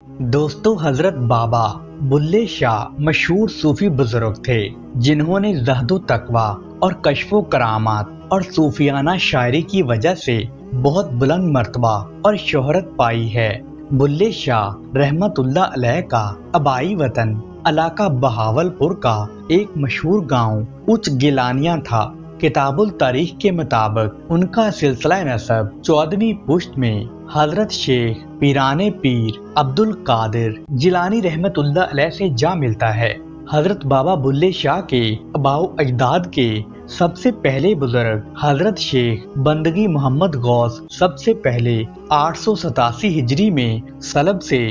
दोस्तों, हजरत बाबा बुल्ले शाह मशहूर सूफी बुजुर्ग थे जिन्होंने ज़हदो तकवा और कश्फो करामात और सूफियाना शायरी की वजह से बहुत बुलंद मर्तबा और शोहरत पाई है। बुल्ले शाह रहमतुल्लाह अलैह का आबाई वतन इलाका बहावलपुर का एक मशहूर गांव उच्च गिलानिया था। किताबुल तारीख के मुताबिक उनका सिलसिला नसब 14वीं पुश्त में हजरत शेख पीराने पीर अब्दुल कादिर जिलानी रहमतुल्लाह अलैह से जा मिलता है। हजरत बाबा बुल्ले शाह के अबाउ अजदाद के सबसे पहले बुजुर्ग हजरत शेख बंदगी मोहम्मद गौस सबसे पहले 887 हिजरी में सलब से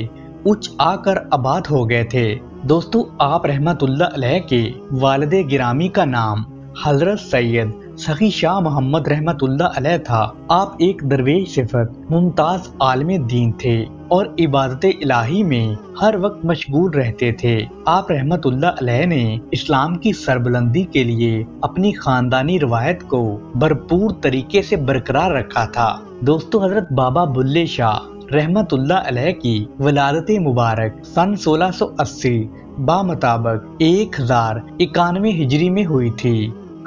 उच्च आकर आबाद हो गए थे। दोस्तों, आप रहमतुल्लाह अलैह के वालिद गिरामी का नाम हजरत सैयद सखी शाह मोहम्मद रहमतुल्लाह अलैह था। आप एक दरवेश सिफत मुमताज आलम दीन थे और इबादत इलाही में हर वक्त मशगूल रहते थे। आप रहमतुल्लाह अलैह ने इस्लाम की सरबुलंदी के लिए अपनी खानदानी रवायत को भरपूर तरीके से बरकरार रखा था। दोस्तों, हजरत बाबा बुल्ले शाह रहमतुल्लाह अलैह की वलादत मुबारक सन 1680 बामुताबिक 1091 हिजरी में हुई थी।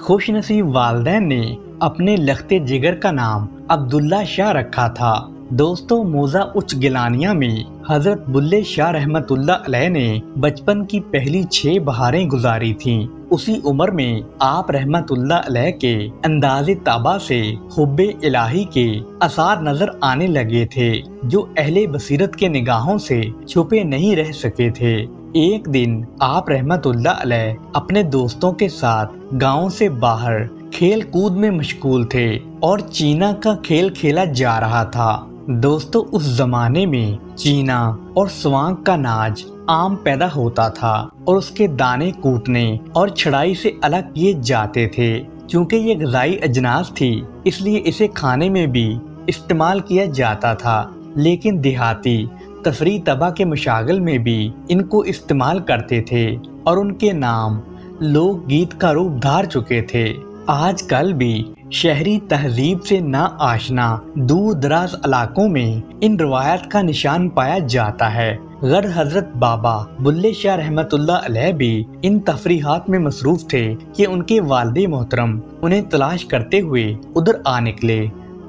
खुशनसीब वालिदैन ने अपने लख्ते जिगर का नाम अब्दुल्ला शाह रखा था। दोस्तों, मौजा उच्च गिलानिया में हजरत बुल्ले शाह रहमतुल्लाह अलैह ने बचपन की पहली 6 बहारें गुजारी थीं। उसी उम्र में आप रहमतुल्लाह अलैह के अंदाज़े ताबा से हुब्बे इलाही के आसार नजर आने लगे थे, जो अहले बसीरत के निगाहों से छुपे नहीं रह सके थे। एक दिन आप रहमतुल्लाह अलैह अपने दोस्तों के साथ गांव से बाहर खेल कूद में मशगूल थे और चीना का खेल खेला जा रहा था। दोस्तों, उस जमाने में चीना और स्वांग का नाज आम पैदा होता था और उसके दाने कूटने और छड़ाई से अलग किए जाते थे। चूँकि ये ग़िज़ाई अजनास थी, इसलिए इसे खाने में भी इस्तेमाल किया जाता था, लेकिन देहाती तफरी तबा के मशागल में भी इनको इस्तेमाल करते थे और उनके नाम लोक गीत का रूप धार चुके थे। आजकल भी शहरी तहजीब से ना आशना दूर दराज इलाकों में इन रवायत का निशान पाया जाता है। गर हजरत बाबा बुल्ले शाह रहमतुल्लाह अलैह भी इन तफरीहात में मसरूफ थे कि उनके वालिद मोहतरम उन्हें तलाश करते हुए उधर आ निकले,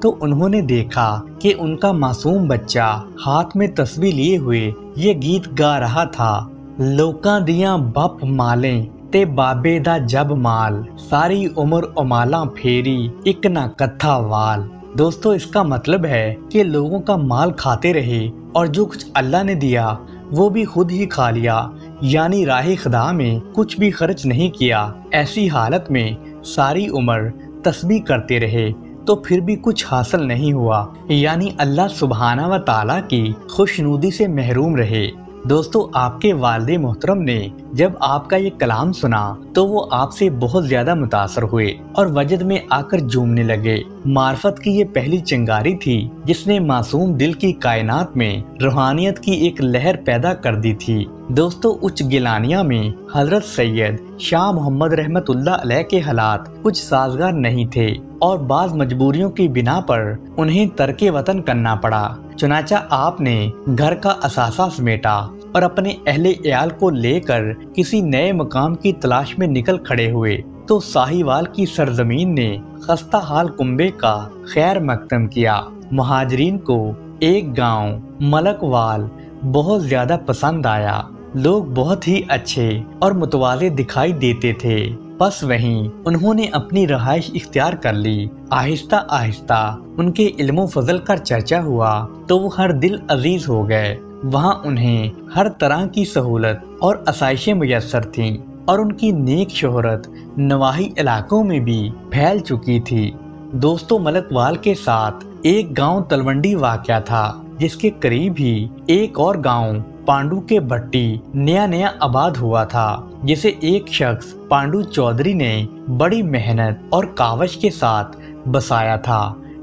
तो उन्होंने देखा कि उनका मासूम बच्चा हाथ में तस्बीह लिए हुए ये गीत गा रहा था। लोकां दियां बप मालें ते बाबे दा जब माल, सारी उम्र उमाला फेरी एक ना कत्था वाल। दोस्तों, इसका मतलब है कि लोगों का माल खाते रहे और जो कुछ अल्लाह ने दिया वो भी खुद ही खा लिया, यानी राह खुदा में कुछ भी खर्च नहीं किया। ऐसी हालत में सारी उम्र तस्बीह करते रहे तो फिर भी कुछ हासिल नहीं हुआ, यानी अल्लाह सुब्हाना व ताला की खुशनुदी से महरूम रहे। दोस्तों, आपके वालिद मोहतरम ने जब आपका ये कलाम सुना तो वो आपसे बहुत ज्यादा मुतासर हुए और वजद में आकर झूमने लगे। मार्फत की ये पहली चिंगारी थी जिसने मासूम दिल की कायनात में रूहानियत की एक लहर पैदा कर दी थी। दोस्तों, उच्च गिलानिया में हजरत सैयद शाह मोहम्मद रहमतुल्लाह अलैह के हालात कुछ साजगार नहीं थे और बाज मजबूरियों की बिना पर उन्हें तर्के वतन करना पड़ा। चुनाचा आपने घर का असासा समेटा और अपने अहले इयाल को लेकर किसी नए मकाम की तलाश में निकल खड़े हुए, तो साहिवाल की सरजमीन ने खस्ता हाल कुंबे का खैर मकदम किया। मुहाजिरीन को एक गांव मलकवाल बहुत ज्यादा पसंद आया। लोग बहुत ही अच्छे और मुतवाज़े दिखाई देते थे। बस वहीं उन्होंने अपनी रहाइश इख्तियार कर ली। आहिस्ता आहिस्ता उनके इल्मो फजल का चर्चा हुआ तो वो हर दिल अजीज हो गए। वहाँ उन्हें हर तरह की सहूलत और आसाइशें मुयस्सर थीं और उनकी नेक शोहरत नवाही इलाकों में भी फैल चुकी थी। दोस्तों, मलकवाल के साथ एक गांव तलवंडी वाक़या था, जिसके करीब ही एक और गांव पांडू के भट्टी नया नया आबाद हुआ था, जिसे एक शख्स पांडू चौधरी ने बड़ी मेहनत और कावश के साथ बसाया था।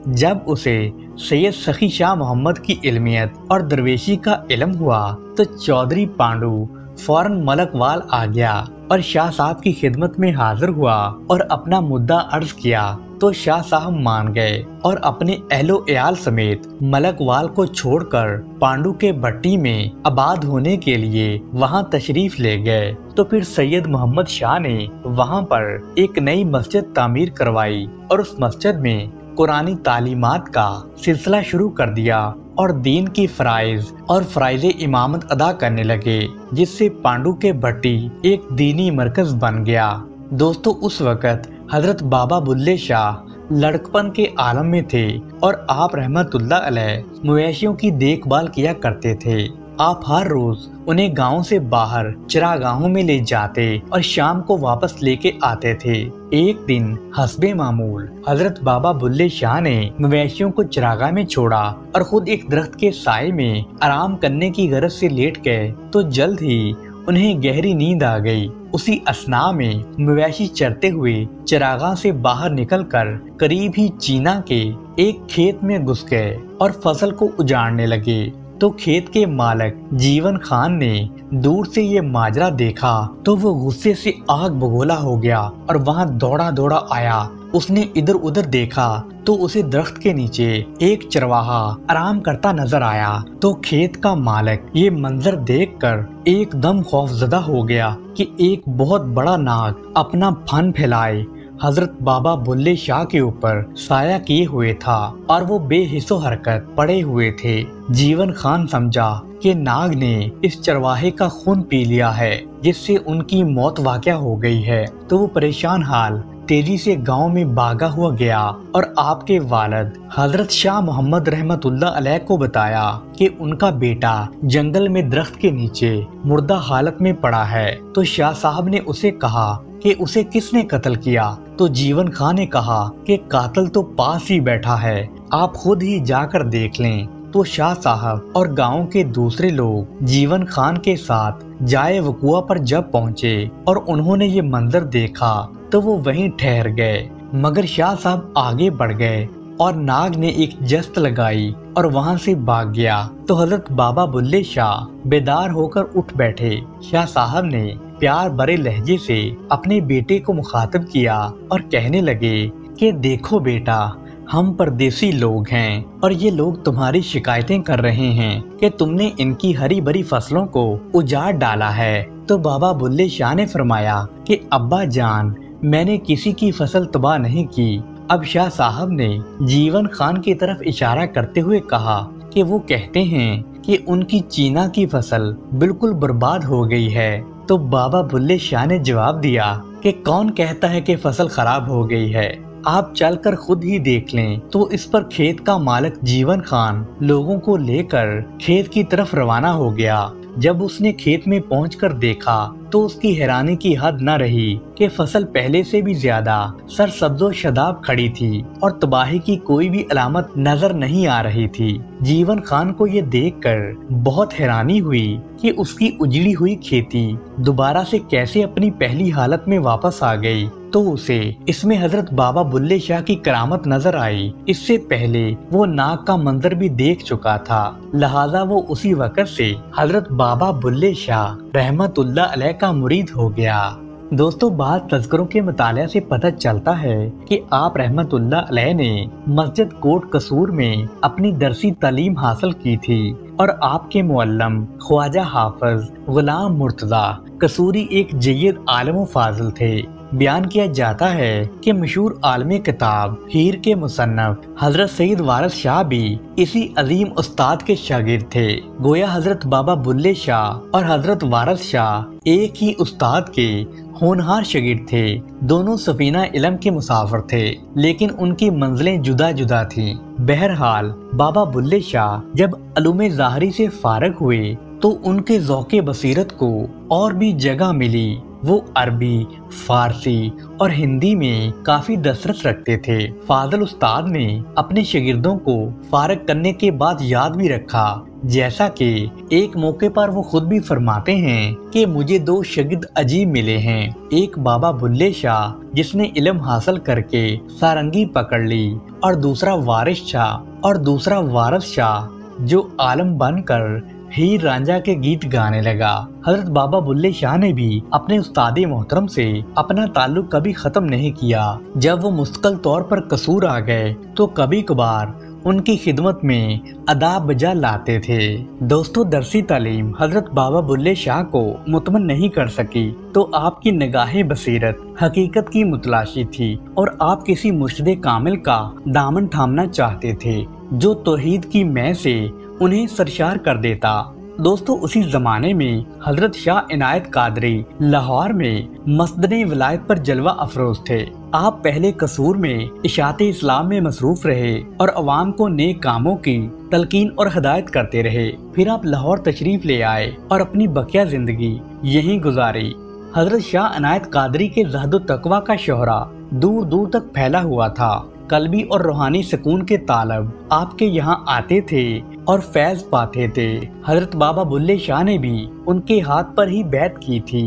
जब उसे सैयद सखी शाह मोहम्मद की इल्मियत और दरवेशी का इल्म हुआ तो चौधरी पांडू फौरन मलकवाल आ गया और शाह साहब की खिदमत में हाजिर हुआ और अपना मुद्दा अर्ज किया। तो शाह साहब मान गए और अपने अहलो एयाल समेत मलकवाल को छोड़कर पांडु के भट्टी में आबाद होने के लिए वहां तशरीफ ले गए। तो फिर सैयद मोहम्मद शाह ने वहां पर एक नई मस्जिद तामीर करवाई और उस मस्जिद में कुरानी तालीमात का सिलसिला शुरू कर दिया और दीन की फराइज और फराइज इमामत अदा करने लगे, जिससे पांडु के भट्टी एक दीनी मरकज बन गया। दोस्तों, उस वक़्त हजरत बाबा बुल्ले शाह लड़कपन के आलम में थे और आप रहमतुल्लाह अलैह मवेशियों की देखभाल किया करते थे। आप हर रोज उन्हें गांव से बाहर चरागाहों में ले जाते और शाम को वापस लेके आते थे। एक दिन हस्बे मामूल हजरत बाबा बुल्ले शाह ने मवेशियों को चरागाह में छोड़ा और खुद एक दरख्त के साए में आराम करने की गरज से लेट गए तो जल्द ही उन्हें गहरी नींद आ गई। उसी असना में मवेशी चरते हुए चरागाह से बाहर निकलकर करीब ही चीना के एक खेत में घुस गए और फसल को उजाड़ने लगे। तो खेत के मालिक जीवन खान ने दूर से ये माजरा देखा तो वो गुस्से से आग बगोला हो गया और वहाँ दौड़ा दौड़ा आया। उसने इधर उधर देखा तो उसे दरख्त के नीचे एक चरवाहा आराम करता नजर आया। तो खेत का मालिक ये मंजर देखकर एकदम खौफजदा हो गया कि एक बहुत बड़ा नाग अपना फन फैलाए हजरत बाबा बुल्ले शाह के ऊपर साया किए हुए था और वो बेहिसो हरकत पड़े हुए थे। जीवन खान समझा कि नाग ने इस चरवाहे का खून पी लिया है, जिससे उनकी मौत वाक़या हो गई है। तो वो परेशान हाल तेजी से गांव में भागा हुआ गया और आपके वालिद हजरत शाह मोहम्मद रहमतुल्लाह अलैह को बताया कि उनका बेटा जंगल में दरख्त के नीचे मुर्दा हालत में पड़ा है। तो शाह साहब ने उसे कहा कि उसे किसने कत्ल किया। तो जीवन खान ने कहा कि कातिल तो पास ही बैठा है, आप खुद ही जाकर देख लें। तो शाह साहब और गांव के दूसरे लोग जीवन खान के साथ जाए वकुआ पर जब पहुंचे और उन्होंने ये मंजर देखा तो वो वहीं ठहर गए, मगर शाह साहब आगे बढ़ गए और नाग ने एक जस्त लगाई और वहां से भाग गया। तो हजरत बाबा बुल्ले शाह बेदार होकर उठ बैठे। शाह साहब ने प्यार भरे लहजे से अपने बेटे को मुखातिब किया और कहने लगे कि देखो बेटा, हम परदेसी लोग हैं और ये लोग तुम्हारी शिकायतें कर रहे हैं कि तुमने इनकी हरी भरी फसलों को उजाड़ डाला है। तो बाबा बुल्ले शाह ने फरमाया कि अब्बा जान, मैंने किसी की फसल तबाह नहीं की। अब शाह साहब ने जीवन खान की तरफ इशारा करते हुए कहा कि वो कहते हैं कि उनकी चीना की फसल बिल्कुल बर्बाद हो गई है। तो बाबा बुल्ले शाह ने जवाब दिया कि कौन कहता है कि फसल खराब हो गई है, आप चलकर खुद ही देख लें। तो इस पर खेत का मालिक जीवन खान लोगों को लेकर खेत की तरफ रवाना हो गया। जब उसने खेत में पहुंचकर देखा तो उसकी हैरानी की हद न रही कि फसल पहले से भी ज्यादा सरसब्जो शदाब खड़ी थी और तबाही की कोई भी अलामत नजर नहीं आ रही थी। जीवन खान को ये देखकर बहुत हैरानी हुई कि उसकी उजड़ी हुई खेती दोबारा से कैसे अपनी पहली हालत में वापस आ गई। तो उसे इसमें हजरत बाबा बुल्ले शाह की करामत नजर आई। इससे पहले वो नाग का मंजर भी देख चुका था, लिहाजा वो उसी वक्त से हजरत बाबा बुल्ले शाह रहमतुल्लाह अलैह का मुरीद हो गया। दोस्तों, बाद तज़किरों के मुतालिया से पता चलता है कि आप रहमतुल्लाह अलैह ने मस्जिद कोट कसूर में अपनी दरसी तालीम हासिल की थी और आपके मुअल्लम ख्वाजा हाफिज गुलाम मुर्तजा कसूरी एक जय्यद आलिम फाजिल थे। बयान किया जाता है कि मशहूर आलमी किताब हीर के मुसन्नफ हजरत सईद वारिस शाह भी इसी अजीम उस्ताद के शागिर्द थे। गोया हजरत बाबा बुल्ले शाह और हजरत वारिस शाह एक ही उस्ताद के होनहार शागिर्द थे। दोनों सफीना इल्म के मुसाफिर थे, लेकिन उनकी मंजिलें जुदा जुदा थीं। बहरहाल बाबा बुल्ले शाह जब अलूमे ज़ाहरी से फारग हुए तो उनके ज़ौक़े बसीरत को और भी जगह मिली। वो अरबी, फारसी और हिंदी में काफी दस्तरस रखते थे। फाजिल उस्ताद ने अपने शागिर्दों को फारग करने के बाद याद भी रखा, जैसा कि एक मौके पर वो खुद भी फरमाते हैं कि मुझे दो शागिर्द अजीब मिले हैं, एक बाबा बुल्ले शाह जिसने इल्म हासिल करके सारंगी पकड़ ली और दूसरा वारिस शाह जो आलम बनकर हीर रांझा के गीत गाने लगा। हजरत बाबा बुल्ले शाह ने भी अपने उस्ताद मोहतरम से अपना ताल्लुक कभी खत्म नहीं किया। जब वो मुस्तकिल तौर पर कसूर आ गए तो कभी कभार उनकी खिदमत में अदा बजा लाते थे। दोस्तों, दरसी तालीम हजरत बाबा बुल्ले शाह को मुतमन नहीं कर सकी तो आपकी निगाहे बसीरत हकीकत की मुतलाशी थी और आप किसी मुर्शिदे कामिल का दामन थामना चाहते थे जो तौहीद की मैं से उन्हें सरशार कर देता। दोस्तों, उसी जमाने में हजरत शाह इनायत कादरी लाहौर में मस्जिद विलायत पर जलवा अफरोज थे। आप पहले कसूर में इशाते इस्लाम में मसरूफ रहे और अवाम को नेक कामों की तलकीन और हिदायत करते रहे। फिर आप लाहौर तशरीफ ले आए और अपनी बकिया जिंदगी यहीं गुजारी। हजरत शाह इनायत कादरी के ज़हद तकवा का शोहरा दूर दूर तक फैला हुआ था। कल्बी और रूहानी सुकून के तालब आपके यहाँ आते थे और फैज पाते थे। हजरत बाबा बुल्ले शाह ने भी उनके हाथ पर ही बैत की थी।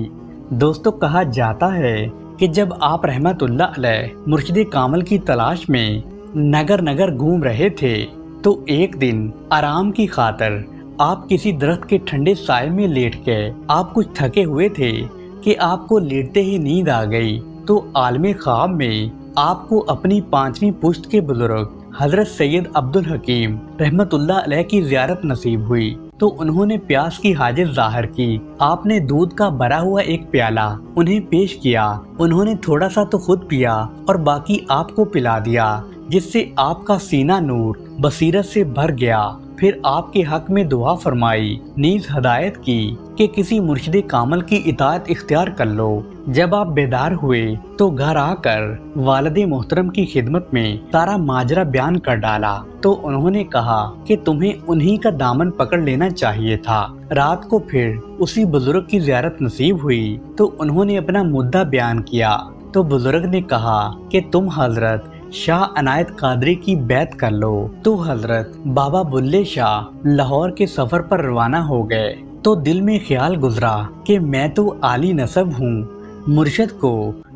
दोस्तों, कहा जाता है कि जब आप रहमतुल्लाह अलैह मुर्शिद कामिल की तलाश में नगर नगर घूम रहे थे तो एक दिन आराम की खातर आप किसी दरख्त के ठंडे साए में लेट गए। आप कुछ थके हुए थे कि आपको लेटते ही नींद आ गई तो आलमे ख्वाब में आपको अपनी 5वीं पुश्त के बुजुर्ग हजरत सैयद अब्दुल हकीम रहमतुल्लाह अलैह की ज़ियारत नसीब हुई तो उन्होंने प्यास की हाजत जाहिर की। आपने दूध का भरा हुआ एक प्याला उन्हें पेश किया। उन्होंने थोड़ा सा तो खुद पिया और बाकी आपको पिला दिया, जिससे आपका सीना नूर बसीरत से भर गया। फिर आपके हक में दुआ फरमाई, नीज हदायत की कि किसी मुर्शिद कामिल की इताअत इख्तियार कर लो। जब आप बेदार हुए तो घर आकर वालिद मोहतरम की खिदमत में सारा माजरा बयान कर डाला तो उन्होंने कहा कि तुम्हें उन्हीं का दामन पकड़ लेना चाहिए था। रात को फिर उसी बुजुर्ग की ज़ियारत नसीब हुई तो उन्होंने अपना मुद्दा बयान किया तो बुजुर्ग ने कहा कि तुम हजरत शाह इनायत कादरी की बैत कर लो। तो हजरत बाबा बुल्ले शाह लाहौर के सफर पर रवाना हो गए तो दिल में ख्याल गुजरा कि मैं तो आली नसब हूँ, मुर्शिद को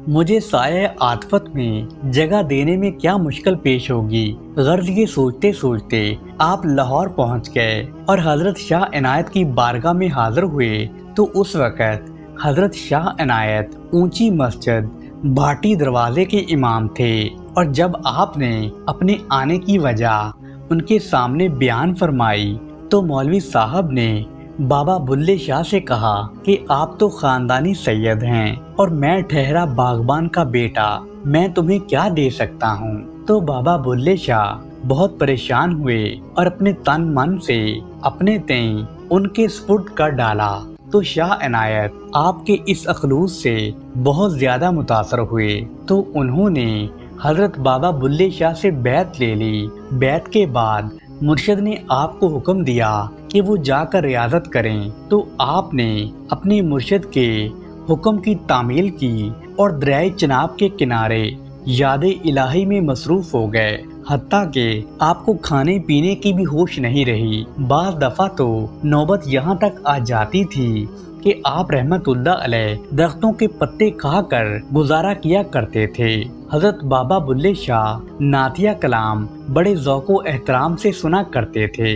मुझे साये आतफत में जगह देने में क्या मुश्किल पेश होगी। गर्ज ये सोचते सोचते आप लाहौर पहुँच गए और हजरत शाह इनायत की बारगाह में हाजिर हुए तो उस वक़्त हजरत शाह इनायत ऊंची मस्जिद भाटी दरवाजे के इमाम थे और जब आपने अपने आने की वजह उनके सामने बयान फरमाई तो मौलवी साहब ने बाबा बुल्ले शाह से कहा कि आप तो खानदानी सैयद हैं और मैं ठहरा बागबान का बेटा, मैं तुम्हें क्या दे सकता हूँ। तो बाबा बुल्ले शाह बहुत परेशान हुए और अपने तन मन से अपने तय उनके स्पुर्द कर डाला तो शाह इनायत आपके इस अखलूस से बहुत ज्यादा मुतासर हुए तो उन्होंने हजरत बाबा बुल्ले शाह से बैत ले ली। बैत के बाद मुर्शिद ने आपको हुक्म दिया कि वो जाकर रियाजत करें तो आपने अपने मुर्शिद के हुक्म की तामील की और दरिया चिनाब के किनारे यादे इलाही में मसरूफ हो गए। हत्ता के आपको खाने पीने की भी होश नहीं रही। बाज़ दफा तो नौबत यहाँ तक आ जाती थी कि आप रहमतुल्लाह अलैह दरख्तों के पत्ते खाकर गुजारा किया करते थे। हजरत बाबा बुल्ले शाह नातिया कलाम बड़े ज़ौक़ो एहतराम से सुना करते थे।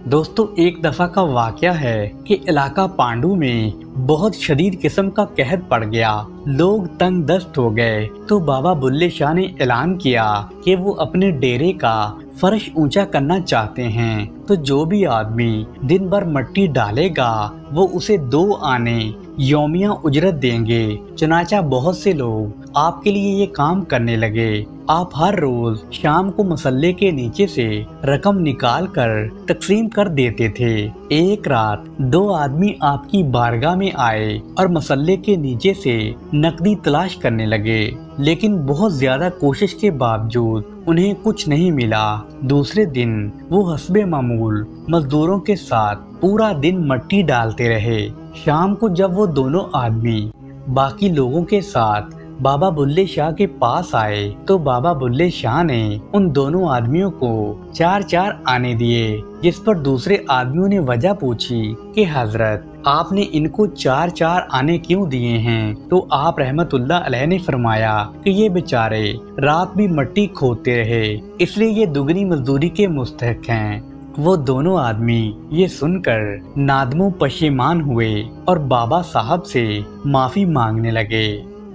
दोस्तों, एक दफा का वाक़या है कि इलाका पांडू में बहुत शदीद किस्म का कहर पड़ गया। लोग तंग दस्त हो गए तो बाबा बुल्ले शाह ने ऐलान किया कि वो अपने डेरे का फर्श ऊंचा करना चाहते हैं तो जो भी आदमी दिन भर मिट्टी डालेगा वो उसे 2 आने यौमिया उजरत देंगे। चुनाचा बहुत से लोग आपके लिए ये काम करने लगे। आप हर रोज शाम को मसल्ले के नीचे से रकम निकाल कर तकसीम कर देते थे। एक रात 2 आदमी आपकी बारगाह में आए और मसल्ले के नीचे से नकदी तलाश करने लगे, लेकिन बहुत ज्यादा कोशिश के बावजूद उन्हें कुछ नहीं मिला। दूसरे दिन वो हस्बे मामूल मजदूरों के साथ पूरा दिन मिट्टी डालते रहे। शाम को जब वो दोनों आदमी बाकी लोगों के साथ बाबा बुल्ले शाह के पास आए तो बाबा बुल्ले शाह ने उन दोनों आदमियों को 4-4 आने दिए, जिस पर दूसरे आदमियों ने वजह पूछी कि हजरत आपने इनको 4-4 आने क्यों दिए हैं। तो आप रहमतुल्लाह अलैह ने फरमाया कि ये बेचारे रात भी मिट्टी खोदते रहे, इसलिए ये दुगनी मजदूरी के मुस्तहक हैं। वो दोनों आदमी ये सुनकर नादमो पशेमान हुए और बाबा साहब से माफी मांगने लगे।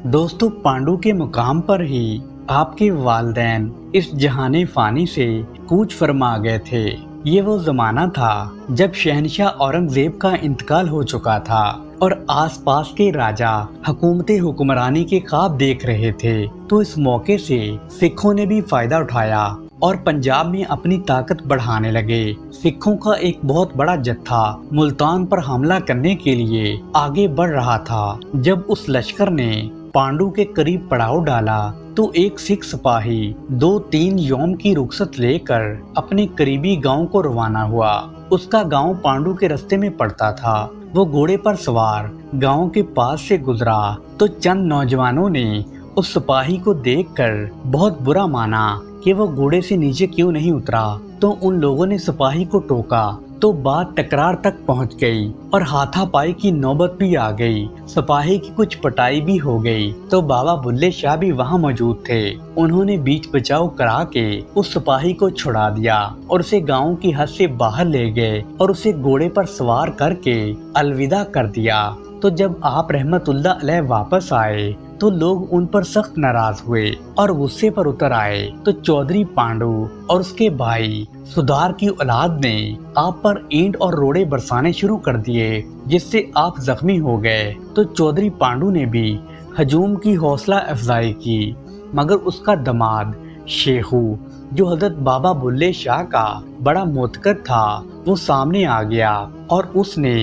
दोस्तों, पांडु के मुकाम पर ही आपके वालिदैन इस जहाने फानी से कूच फरमा गए थे। ये वो जमाना था जब शहनशाह औरंगजेब का इंतकाल हो चुका था और आसपास के राजा हुकूमती हुक्मरानी के ख्वाब देख रहे थे। तो इस मौके से सिखों ने भी फायदा उठाया और पंजाब में अपनी ताकत बढ़ाने लगे। सिखों का एक बहुत बड़ा जत्था मुल्तान पर हमला करने के लिए आगे बढ़ रहा था। जब उस लश्कर ने पांडु के करीब पड़ाव डाला तो एक सिख सिपाही 2-3 यौम की रुखसत लेकर अपने करीबी गांव को रवाना हुआ। उसका गांव पांडु के रास्ते में पड़ता था। वो घोड़े पर सवार गांव के पास से गुजरा तो चंद नौजवानों ने उस सिपाही को देखकर बहुत बुरा माना कि वो घोड़े से नीचे क्यों नहीं उतरा। तो उन लोगों ने सिपाही को टोका तो बात टकरार तक पहुंच गई और हाथापाई की नौबत भी आ गई। सिपाही की कुछ पटाई भी हो गई। तो बाबा बुल्ले शाह भी वहां मौजूद थे। उन्होंने बीच बचाव करा के उस सिपाही को छुड़ा दिया और उसे गांव की हद से बाहर ले गए और उसे घोड़े पर सवार करके अलविदा कर दिया। तो जब आप रहमतुल्लाह अलैह वापस आए तो लोग उन पर सख्त नाराज हुए और गुस्से पर उतर आए। तो चौधरी पांडु और उसके भाई सुधार की औलाद ने आप पर ईंट और रोड़े बरसाने शुरू कर दिए, जिससे आप जख्मी हो गए। तो चौधरी पांडु ने भी हजूम की हौसला अफजाई की, मगर उसका दमाद शेखू, जो हजरत बाबा बुल्ले शाह का बड़ा मोतकद था, वो सामने आ गया और उसने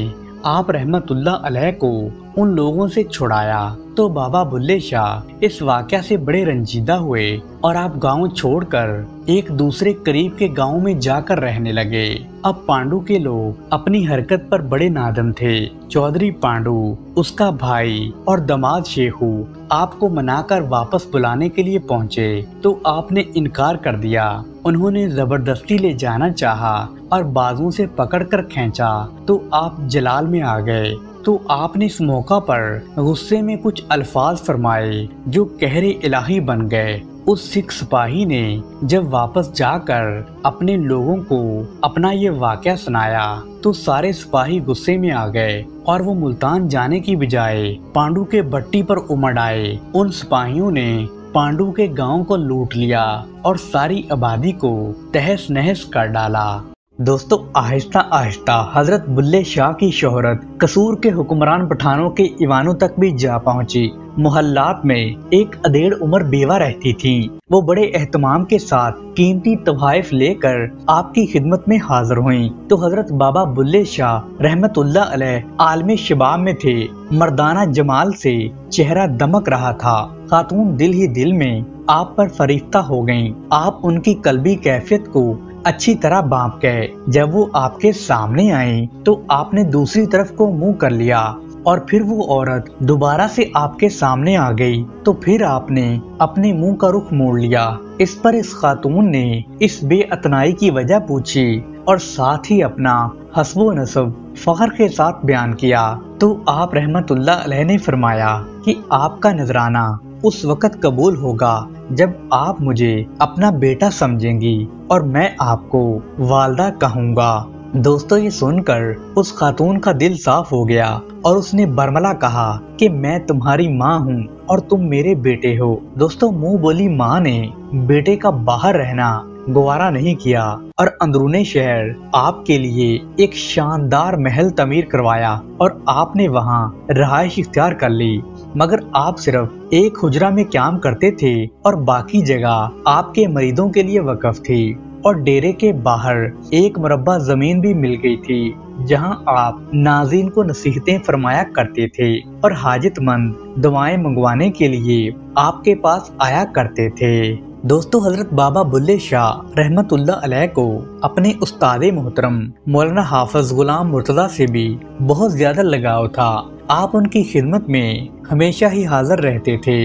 आप रहमतुल्लाह अलैह को उन लोगों से छुड़ाया। तो बाबा बुल्ले शाह इस वाक़या से बड़े रंजीदा हुए और आप गांव छोड़कर एक दूसरे करीब के गांव में जाकर रहने लगे। अब पांडु के लोग अपनी हरकत पर बड़े नादम थे। चौधरी पांडु, उसका भाई और दामाद शेखू आपको मनाकर वापस बुलाने के लिए पहुँचे तो आपने इनकार कर दिया। उन्होंने जबरदस्ती ले जाना चाहा और बाजू से पकड़कर खींचा तो आप जलाल में आ गए। तो आपने इस मौका पर गुस्से में कुछ अल्फाज फरमाए जो कहरे इलाही बन गए। उस सिख सिपाही ने जब वापस जाकर अपने लोगों को अपना ये वाक़या सुनाया तो सारे सिपाही गुस्से में आ गए और वो मुल्तान जाने की बजाय पांडु के भट्टी पर उमड़ आए। उन सिपाहियों ने पांडु के गांव को लूट लिया और सारी आबादी को तहस नहस कर डाला। दोस्तों, आहिस्ता आहिस्ता हजरत बुल्ले शाह की शोहरत कसूर के हुक्मरान पठानों के ईवानों तक भी जा पहुंची। मोहल्लात में एक अधेड़ उम्र बेवा रहती थी। वो बड़े एहतमाम के साथ कीमती तोहफे लेकर आपकी खिदमत में हाजिर हुई। तो हजरत बाबा बुल्ले शाह रहमतुल्लाह अलैह आलमे शबाब में थे। मर्दाना जमाल से चेहरा दमक रहा था। खातून दिल ही दिल में आप पर फरिश्ता हो गयी। आप उनकी कल्बी कैफियत को अच्छी तरह बांप गए। जब वो आपके सामने आई तो आपने दूसरी तरफ को मुंह कर लिया और फिर वो औरत दोबारा से आपके सामने आ गई तो फिर आपने अपने मुंह का रुख मोड़ लिया। इस पर इस खातून ने इस बेअतनाई की वजह पूछी और साथ ही अपना हस्बो नसब फख्र के साथ बयान किया। तो आप रहमतुल्लाह अलैह ने फरमाया कि आपका नजराना उस वक़्त कबूल होगा जब आप मुझे अपना बेटा समझेंगी और मैं आपको वालदा कहूँगा। दोस्तों, ये सुनकर उस खातून का दिल साफ हो गया और उसने बरमला कहा कि मैं तुम्हारी माँ हूँ और तुम मेरे बेटे हो। दोस्तों, मुंह बोली माँ ने बेटे का बाहर रहना गवारा नहीं किया और अंदरूने शहर आपके लिए एक शानदार महल तमीर करवाया और आपने वहाँ रहाइश इख्तियार कर ली। मगर आप सिर्फ एक हुजरा में क्याम करते थे और बाकी जगह आपके मरीदों के लिए वक़्फ थी और डेरे के बाहर एक मुरब्बा जमीन भी मिल गई थी जहां आप नाज़रीन को नसीहतें फरमाया करते थे और हाजतमंद दुआएं मंगवाने के लिए आपके पास आया करते थे। दोस्तों, हजरत बाबा बुल्ले शाह रहमतुल्लाह अलैह को अपने उस्ताद मोहतरम मौलाना हाफिज गुलाम मुर्तज़ा से भी बहुत ज्यादा लगाव था। आप उनकी खिदमत में हमेशा ही हाजिर रहते थे।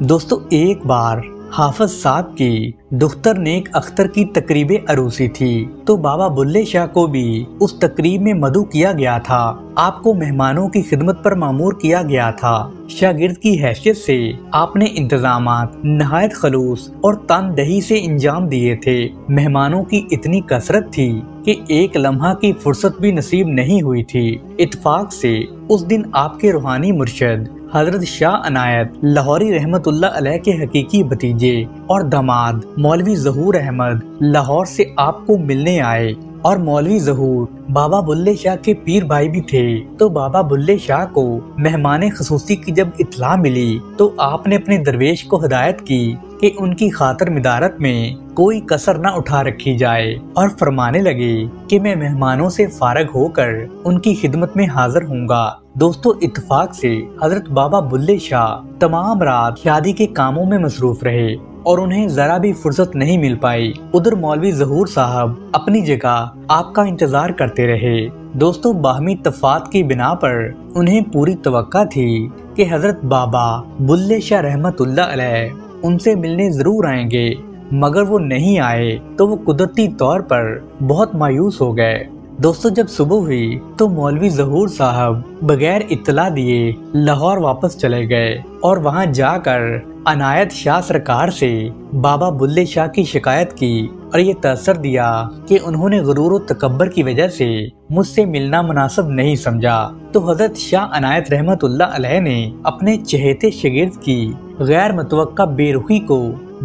दोस्तों, एक बार हाफिज साहब की दुख्तर नेक अख्तर की तकरीब अरूसी थी तो बाबा बुल्ले शाह को भी उस तकरीब में मदऊ किया गया था। आपको मेहमानों की खिदमत पर मामूर किया गया था। शागिर्द की हैसियत से आपने इंतजामात नहायत खलूस और तनदही से इंजाम दिए थे। मेहमानों की इतनी कसरत थी कि एक लम्हा की फुर्सत भी नसीब नहीं हुई थी। इत्तेफाक से उस दिन आपके रूहानी मुर्शिद हजरत शाह अनायत लाहौरी रहमतुल्लाह अलैह के हकीकी भतीजे और दामाद मौलवी ज़हूर अहमद लाहौर से आपको मिलने आए और मौलवी ज़हूर बाबा बुल्ले शाह के पीर भाई भी थे। तो बाबा बुल्ले शाह को मेहमान खसूसी की जब इत्तला मिली तो आपने अपने दरवेश को हिदायत की कि उनकी खातर मिदारत में कोई कसर न उठा रखी जाए और फरमाने लगे कि मैं मेहमानों से फारग होकर उनकी खिदमत में हाजिर हूँगा। दोस्तों, इत्तेफाक से हजरत बाबा बुल्ले शाह तमाम रात शादी के कामों में मसरूफ रहे और उन्हें जरा भी फुर्सत नहीं मिल पाई। उधर मौलवी ज़हूर साहब अपनी जगह आपका इंतजार करते रहे। दोस्तों, बाहमी तफात की बिना पर उन्हें पूरी तवक्का थी कि हजरत बाबा बुल्ले शाह रहमतुल्लाह अलैह उनसे मिलने जरूर आएंगे, मगर वो नहीं आए तो वो कुदरती तौर पर बहुत मायूस हो गए। दोस्तों, जब सुबह हुई तो मौलवी ज़हूर साहब बगैर इत्तला दिए लाहौर वापस चले गए और वहां जाकर अनायत शाह सरकार से बाबा बुल्ले शाह की शिकायत की और ये तअस्सुर दिया कि उन्होंने गुरूर और तकब्बर की वजह से मुझसे मिलना मुनासिब नहीं समझा। तो हजरत शाह अनायत रहमतुल्लाह अलैह ने अपने चहेते शागिर्द की गैर मुतवक्का बेरुखी को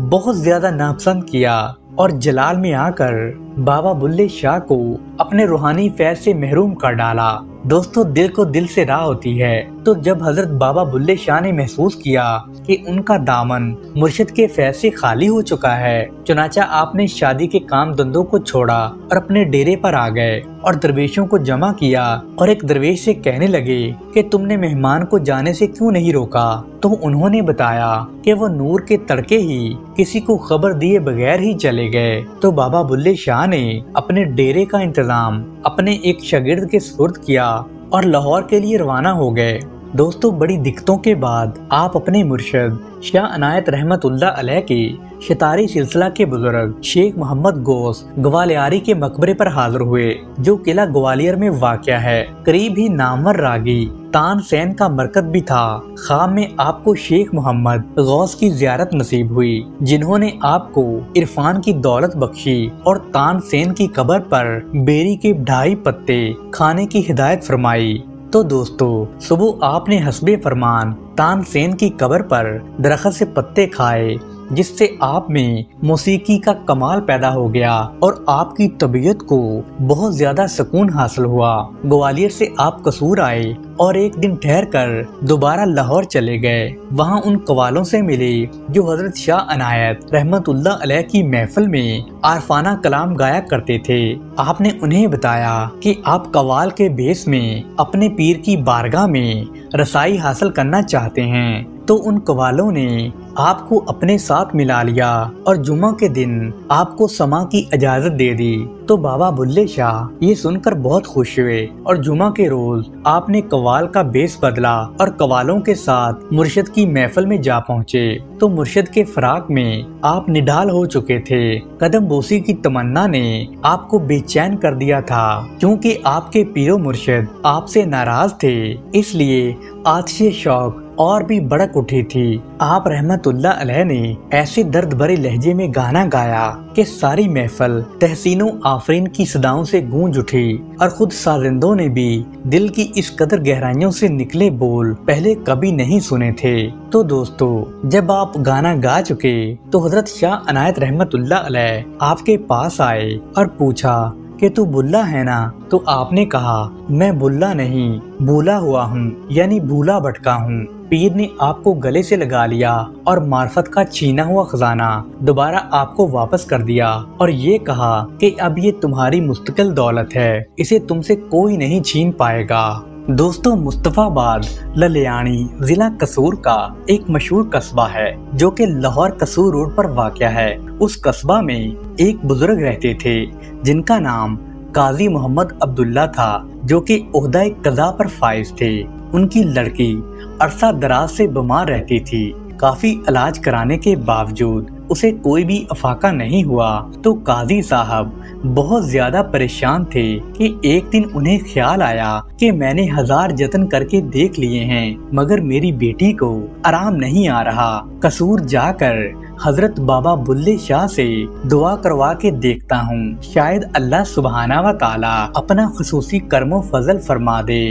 बहुत ज्यादा नापसंद किया और जलाल में आकर बाबा बुल्ले शाह को अपने रूहानी फैज से महरूम कर डाला। दोस्तों, दिल को दिल से राह होती है। तो जब हजरत बाबा बुल्ले शाह ने महसूस किया कि उनका दामन मुर्शिद के फैज से खाली हो चुका है, चुनाचा आपने शादी के काम धंधों को छोड़ा और अपने डेरे पर आ गए और दरवेशों को जमा किया और एक दरवेश से कहने लगे कि तुमने मेहमान को जाने से क्यों नहीं रोका। तो उन्होंने बताया कि वो नूर के तड़के ही किसी को खबर दिए बगैर ही चले गए। तो बाबा बुल्ले शाह ने अपने डेरे का इंतजाम अपने एक शागिर्द के सुपुर्द किया और लाहौर के लिए रवाना हो गए। दोस्तों, बड़ी दिक्कतों के बाद आप अपने मुर्शिद शाह अनायत रहमतुल्लाह अलैह के शतारी सिलसिला के बुजुर्ग शेख मोहम्मद गौस ग्वालियारी के मकबरे पर हाजिर हुए, जो किला ग्वालियर में वाक़या है। करीब ही नामवर रागी तानसेन का मरकज भी था। खाम में आपको शेख मोहम्मद गौस की जियारत नसीब हुई, जिन्होंने आपको इरफान की दौलत बख्शी और तानसेन की कब्र पर बेरी के 2.5 पत्ते खाने की हिदायत फरमाई। तो दोस्तों, सुबह आपने हस्बे फरमान तानसेन की कब्र पर दरख्त से पत्ते खाए, जिससे आप में मौसीकी का कमाल पैदा हो गया और आपकी तबीयत को बहुत ज्यादा सुकून हासिल हुआ। ग्वालियर से आप कसूर आए और एक दिन ठहर कर दोबारा लाहौर चले गए। वहां उन कवालों से मिले जो हजरत शाह अनायत रहमतुल्लाह अलैह की महफिल में आरफाना कलाम गाया करते थे। आपने उन्हें बताया कि आप कवाल के बेस में अपने पीर की बारगाह में रसाई हासिल करना चाहते हैं। तो उन कवालों ने आपको अपने साथ मिला लिया और जुमा के दिन आपको समा की इजाजत दे दी। तो बाबा बुल्ले शाह ये सुनकर बहुत खुश हुए और जुमा के रोज आपने कवाल का बेस बदला और कवालों के साथ मुर्शिद की महफिल में जा पहुँचे। तो मुर्शिद के फराक में आप निढाल हो चुके थे। कदम बोसी की तमन्ना ने आपको बेचैन कर दिया था, क्योंकि आपके पीरो मुर्शिद आपसे नाराज थे। इसलिए आतिशे शौक और भी भड़क उठी थी। आप रहमतुल्लाह अलैह ने ऐसे दर्द भरे लहजे में गाना गाया कि सारी महफिल तहसीनों आफरीन की सदाओं से गूंज उठी और खुद साजिंदों ने भी दिल की इस कदर गहराइयों से निकले बोल पहले कभी नहीं सुने थे। तो दोस्तों, जब आप गाना गा चुके तो हजरत शाह अनायत रहमतुल्लाह अलैह आपके पास आए और पूछा कि तू बुल्ला है ना? तो आपने कहा, मैं बुल्ला नहीं, भूला हुआ हूँ, यानी भूला भटका हूँ। पीर ने आपको गले से लगा लिया और मार्फत का छीना हुआ खजाना दोबारा आपको वापस कर दिया और ये कहा कि अब ये तुम्हारी मुस्तकिल दौलत है, इसे तुमसे कोई नहीं छीन पाएगा। दोस्तों, मुस्तफाबाद ललियानी जिला कसूर का एक मशहूर कस्बा है, जो कि लाहौर कसूर रोड पर वाक़या है। उस कस्बा में एक बुजुर्ग रहते थे जिनका नाम काजी मोहम्मद अब्दुल्ला था, जो कि ओहदा कज़ा पर फाइज थे। उनकी लड़की अरसा दराज से बीमार रहती थी। काफी इलाज कराने के बावजूद उसे कोई भी अफाका नहीं हुआ तो काजी साहब बहुत ज्यादा परेशान थे कि एक दिन उन्हें ख्याल आया कि मैंने 1000 जतन करके देख लिए हैं मगर मेरी बेटी को आराम नहीं आ रहा। कसूर जाकर हजरत बाबा बुल्ले शाह से दुआ करवा के देखता हूँ, शायद अल्लाह सुबहाना व ताला अपना खुसूसी कर्मो फजल फरमा दे।